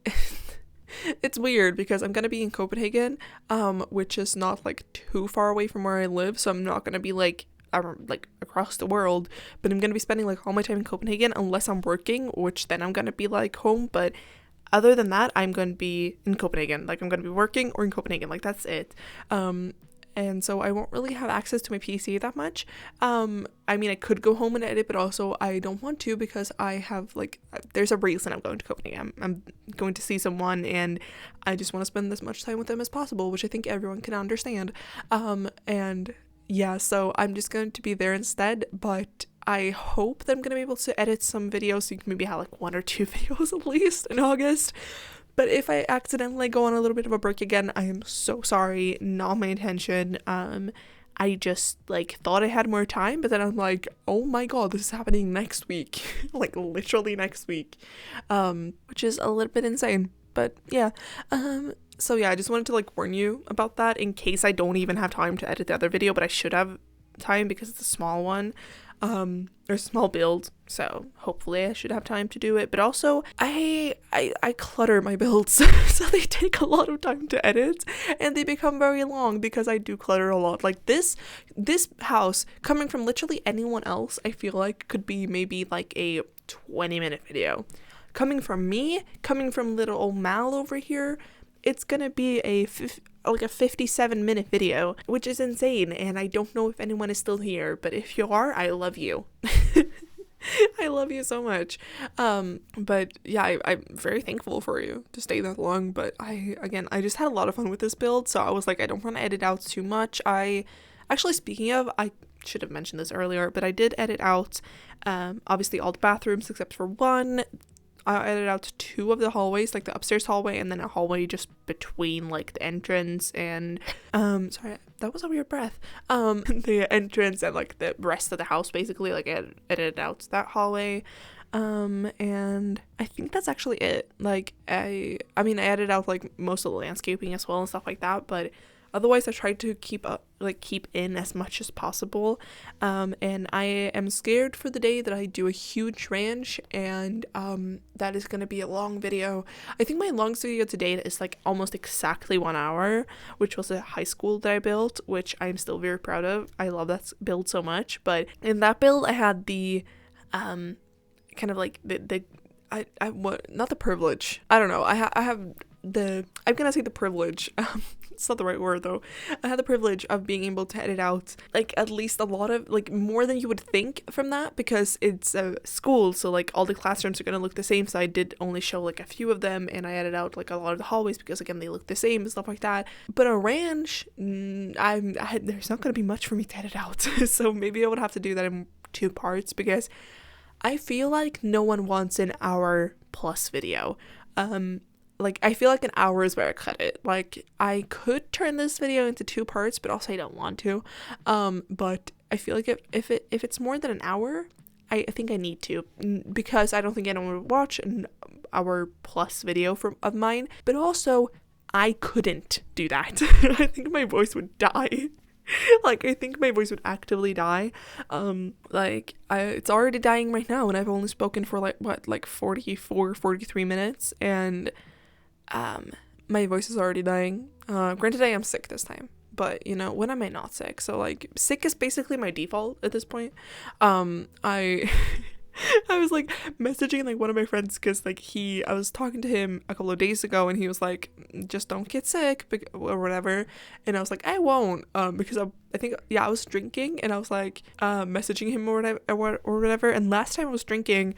it's weird because I'm gonna be in Copenhagen, which is not like too far away from where I live, so I'm not gonna be like across the world, but I'm gonna be spending like all my time in Copenhagen unless I'm working, which then I'm gonna be like home. But other than that, I'm gonna be in Copenhagen, like I'm gonna be working or in Copenhagen, like that's it. And so I won't really have access to my PC that much. I mean, I could go home and edit, but also I don't want to because I have like, there's a reason I'm going to Copenhagen. I'm going to see someone and I just want to spend as much time with them as possible, which I think everyone can understand. And yeah, so I'm just going to be there instead, but I hope that I'm going to be able to edit some videos so you can maybe have like 1 or 2 videos at least in August. But if I accidentally go on a little bit of a break again, I am so sorry, not my intention. I just like thought I had more time, but then I'm like, oh my god, this is happening next week, like literally next week, which is a little bit insane, but yeah. So yeah, I just wanted to like warn you about that in case I don't even have time to edit the other video, but I should have time because it's a small one, or a small build, so hopefully I should have time to do it. But also I clutter my builds so they take a lot of time to edit and they become very long because I do clutter a lot. Like this house, coming from literally anyone else, I feel like could be maybe like a 20-minute video. Coming from me, coming from little old Mal over here, it's gonna be a 57-minute video, which is insane, and I don't know if anyone is still here, but if you are, I love you. I love you so much. But yeah, I'm very thankful for you to stay that long, but I just had a lot of fun with this build, so I was like, I don't want to edit out too much. Speaking of, I should have mentioned this earlier, but I did edit out, obviously all the bathrooms except for one. I edited out 2 of the hallways, like the upstairs hallway and then a hallway just between like the entrance and sorry, that was a weird breath. The entrance and like the rest of the house, basically, like I edited out that hallway. And I think that's actually it. Like I mean I edited out like most of the landscaping as well and stuff like that, but otherwise I tried to keep in as much as possible. And I am scared for the day that I do a huge ranch, and that is going to be a long video. I think my longest video to date is like almost exactly 1 hour, which was a high school that I built, which I'm still very proud of. I love that build so much. But in that build I had the kind of like not the privilege. I don't know. I'm gonna say the privilege. It's not the right word though. I had the privilege of being able to edit out like at least a lot of like more than you would think from that, because it's a school, so like all the classrooms are gonna look the same. So I did only show like a few of them, and I edited out like a lot of the hallways because again they look the same and stuff like that. But a ranch, there's not gonna be much for me to edit out. So maybe I would have to do that in 2 parts, because I feel like no one wants an hour plus video. Like I feel like an hour is where I cut it. Like I could turn this video into 2 parts, but also I don't want to. But I feel like if it's more than an hour, I think I need to, because I don't think anyone would watch an hour plus video of mine. But also I couldn't do that. I think my voice would die. Like I think my voice would actively die. It's already dying right now, and I've only spoken for like 43 minutes, and my voice is already dying. Granted, I am sick this time, but you know, when am I not sick? So like, sick is basically my default at this point. I I was like messaging like one of my friends because like I was talking to him a couple of days ago and he was like, just don't get sick or whatever, and I was like, I won't, because I think, yeah, I was drinking and I was like messaging him or whatever, and last time I was drinking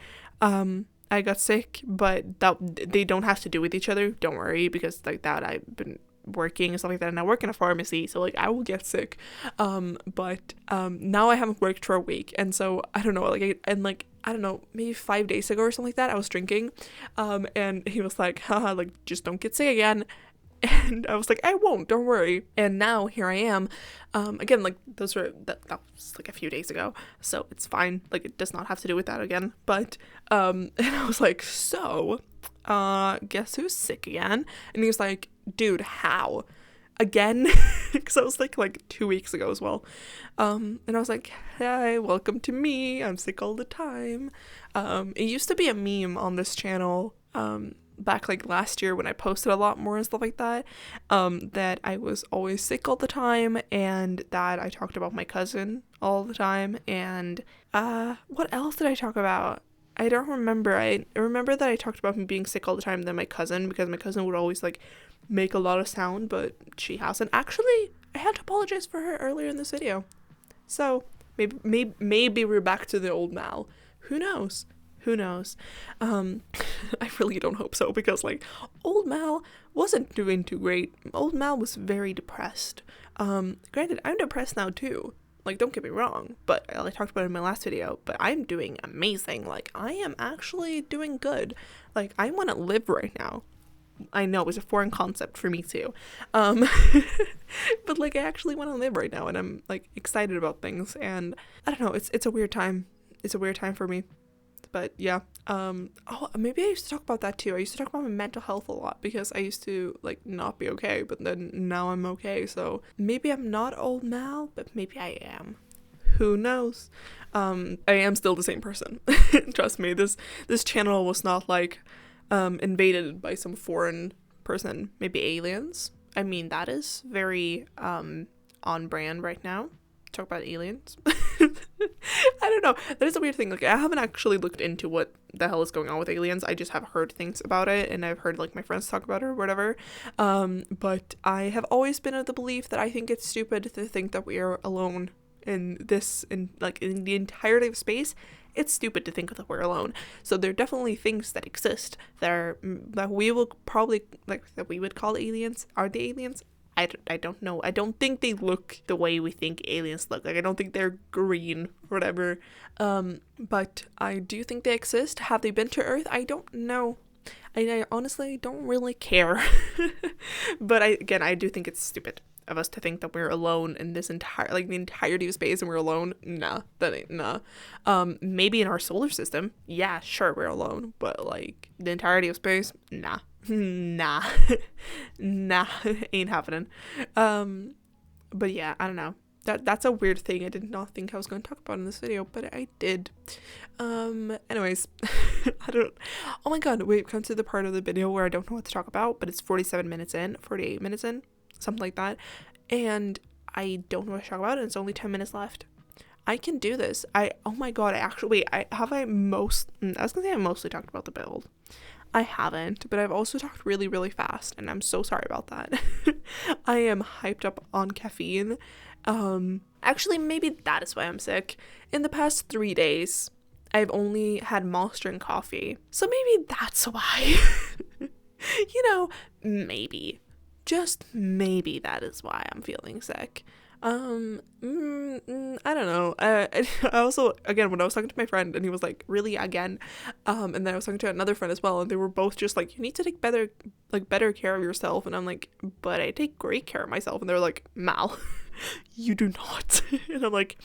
I got sick, but that they don't have to do with each other, don't worry, because like that I've been working and stuff like that, and I work in a pharmacy, so like I will get sick, but now I haven't worked for a week, and so I don't know, like I don't know, maybe 5 days ago or something like that, I was drinking, and he was like, haha, like just don't get sick again. And I was like, I won't, don't worry. And now here I am. Again, like that was like a few days ago, so it's fine. Like it does not have to do with that again. But and I was like, so guess who's sick again? And he was like, dude, how? Again? Because I was like 2 weeks ago as well. And I was like, hey, welcome to me. I'm sick all the time. It used to be a meme on this channel, back like last year when I posted a lot more and stuff like that, that I was always sick all the time, and that I talked about my cousin all the time, and what else did I talk about? I don't remember. I remember that I talked about me being sick all the time, then my cousin, because my cousin would always like make a lot of sound, but she hasn't. Actually, I had to apologize for her earlier in this video, so maybe we're back to the old Mal. Who knows? I really don't hope so, because like old Mal wasn't doing too great. Old Mal was very depressed. Granted, I'm depressed now too, like don't get me wrong, but I talked about it in my last video, but I'm doing amazing. Like I am actually doing good. Like I want to live right now. I know it's a foreign concept for me too, but like I actually want to live right now, and I'm like excited about things, and I don't know, it's a weird time. It's a weird time for me. But yeah, maybe I used to talk about that too. I used to talk about my mental health a lot, because I used to like not be okay, but then now I'm okay. So maybe I'm not old Mal, but maybe I am. Who knows? I am still the same person. Trust me, this channel was not like invaded by some foreign person. Maybe aliens. I mean, that is very on brand right now. Talk about aliens. I don't know, that is a weird thing. Like I haven't actually looked into what the hell is going on with aliens. I just have heard things about it, and I've heard like my friends talk about it or whatever, but I have always been of the belief that I think it's stupid to think that we are alone in the entirety of space. It's stupid to think that we're alone. So there are definitely things that exist that we will probably that we would call aliens. Are they aliens? I don't know. I don't think they look the way we think aliens look. Like I don't think they're green or whatever. But I do think they exist. Have they been to Earth? I don't know. I honestly don't really care. But I do think it's stupid of us to think that we're alone in this entire, like the entirety of space, and we're alone. Nah, that ain't nah. Maybe in our solar system, yeah, sure, we're alone, but like the entirety of space, nah. Nah. Nah, ain't happening. But yeah, I don't know. That's a weird thing I did not think I was going to talk about in this video, but I did. Anyways, oh my god, we've come to the part of the video where I don't know what to talk about, but it's 48 minutes in, something like that, and I don't know what to talk about, and it's only 10 minutes left. I can do this. Oh my god, I was gonna say I mostly talked about the build. I haven't, but I've also talked really, really fast, and I'm so sorry about that. I am hyped up on caffeine. Actually, maybe that is why I'm sick. In the past 3 days, I've only had Monster and coffee, so maybe that's why. Maybe. Just maybe that is why I'm feeling sick. I don't know. I also, again, when I was talking to my friend, and he was like, really, again, and then I was talking to another friend as well, and they were both just like, you need to take better care of yourself, and I'm like, but I take great care of myself, and they're like, Mal, you do not. And I'm like,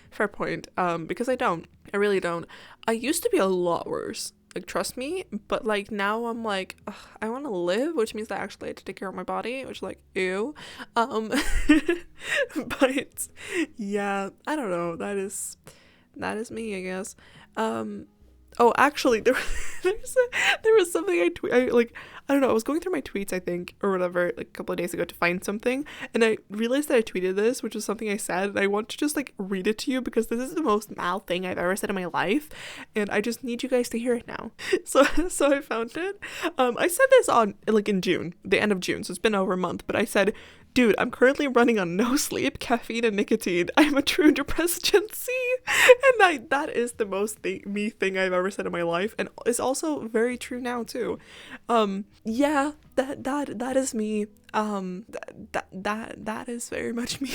fair point, because I really don't. I used to be a lot worse, like, trust me, but like now I'm like, ugh, I want to live, which means that I actually have to take care of my body, which is like, ew. But yeah, I don't know, that is me, I guess. Oh, actually, there was something I don't know, I was going through my tweets, I think, or whatever, like a couple of days ago to find something, and I realized that I tweeted this, which was something I said, and I want to just like read it to you because this is the most mal thing I've ever said in my life, and I just need you guys to hear it now. So I found it. I said this on like in June, the end of June, so it's been over a month, but I said, dude, I'm currently running on no sleep, caffeine, and nicotine. I'm a true depressed Gen Z. And that is the most me thing I've ever said in my life. And it's also very true now, too. Yeah, that is me. That is very much me.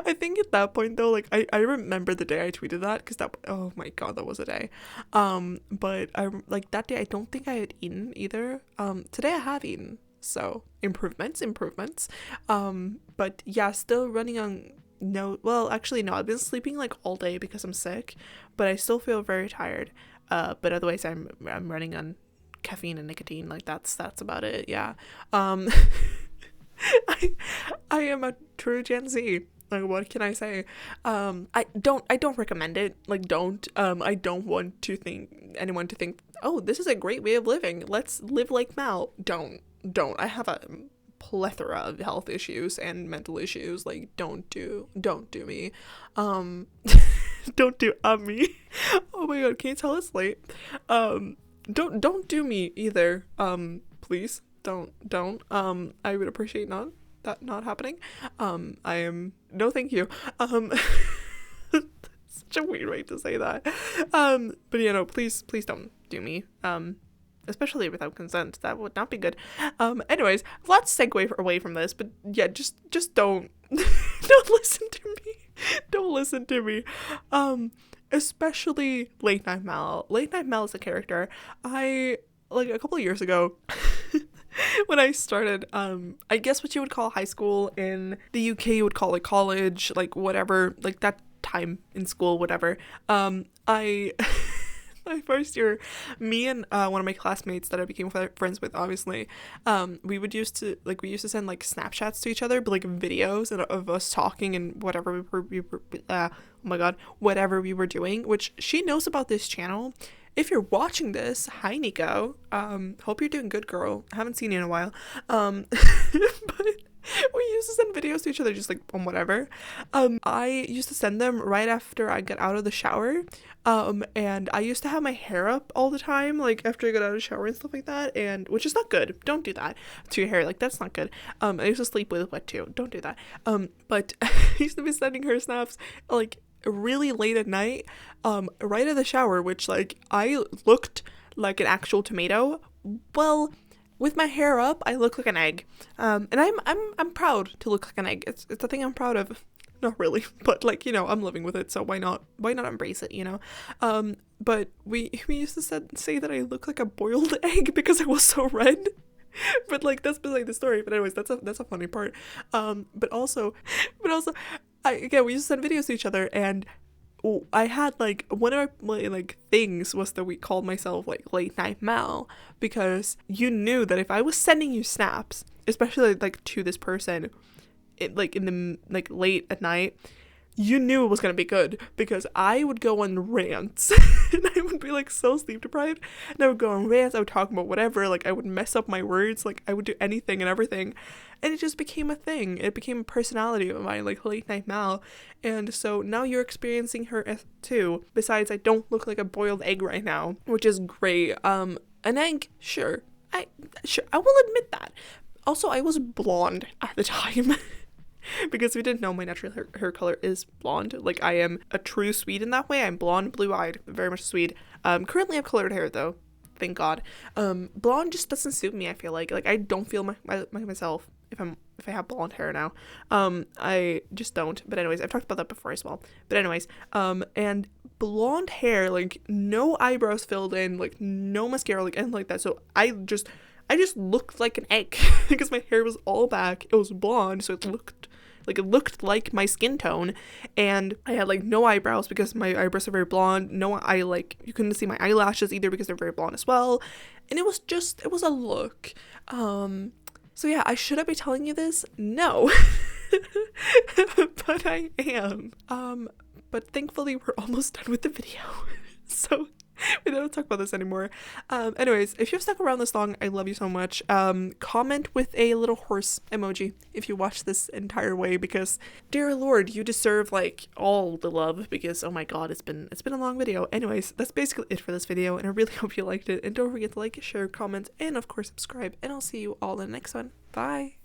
I think at that point though, like I remember the day I tweeted that because oh my god, that was a day. But I like that day I don't think I had eaten either. Today I have eaten. So improvements. But yeah, still running on actually no, I've been sleeping like all day because I'm sick, but I still feel very tired. But otherwise I'm running on caffeine and nicotine. Like that's about it. Yeah. I am a true Gen Z. Like, what can I say? I don't recommend it. Like, don't. I don't want anyone to think, oh, this is a great way of living. Let's live like Mal. Don't. I have a plethora of health issues and mental issues. Like, don't do me. Don't do me. Oh my god, can you tell it's late? Don't do me either. Please don't. I would appreciate that not happening. No thank you. Such a weird way to say that. But you know, please don't do me. Especially without consent. That would not be good. Anyways, let's segue away from this, but yeah, just don't don't listen to me. Don't listen to me. Especially Late Night Mal. Late Night Mal is a character. I like a couple of years ago when I started, I guess what you would call high school. In the UK you would call it college, like whatever, like that time in school, whatever. My first year, me and one of my classmates that I became friends with, obviously, we used to send like Snapchats to each other, but like videos of us talking and whatever whatever we were doing, which she knows about this channel. If you're watching this, hi Nico. Hope you're doing good, girl. Haven't seen you in a while. But we used to send videos to each other just like on whatever. I used to send them right after I got out of the shower. And I used to have my hair up all the time, like after I got out of the shower and stuff like that, and which is not good. Don't do that to your hair. Like that's not good. I used to sleep with it wet too. Don't do that. But I used to be sending her snaps like really late at night, right out of the shower, which like I looked like an actual tomato. Well, with my hair up, I look like an egg. And I'm proud to look like an egg. It's a thing I'm proud of. Not really, but like, you know, I'm living with it, so why not embrace it, you know? But we used to say that I look like a boiled egg because I was so red. But like that's beside the story. But anyways, that's a funny part. But also we used to send videos to each other, and I had like one of my like things was that we called myself like Late Night Mal, because you knew that if I was sending you snaps, especially like to this person, it like in the like late at night, you knew it was gonna be good, because I would go on rants and I would be like so sleep deprived, and I would go on rants, I would talk about whatever, like I would mess up my words, like I would do anything and everything, and it just became a thing. It became a personality of mine, like Late Night Mal. And so now you're experiencing her too. Besides, I don't look like a boiled egg right now, which is great. An egg, sure, I will admit that. Also, I was blonde at the time. Because we didn't know, my natural hair color is blonde. Like, I am a true Swede in that way. I'm blonde, blue-eyed, very much Swede. Currently I have colored hair though, thank God. Blonde just doesn't suit me, I feel like I don't feel myself if I have blonde hair now. I just don't. But anyways, I've talked about that before as well. But anyways, and blonde hair, like no eyebrows filled in, like no mascara, like anything like that. So I just looked like an egg because my hair was all back. It was blonde, so it looked like my skin tone, and I had like no eyebrows because my eyebrows are very blonde. You couldn't see my eyelashes either because they're very blonde as well. And it was a look. So yeah, should I be telling you this? No. But I am. But thankfully we're almost done with the video. So We don't talk about this anymore. Anyways, if you've stuck around this long, I love you so much. Comment with a little horse emoji if you watch this entire way, because dear Lord, you deserve like all the love, because oh my god, it's been a long video. Anyways, that's basically it for this video, and I really hope you liked it. And don't forget to like, share, comment, and of course subscribe, and I'll see you all in the next one. Bye.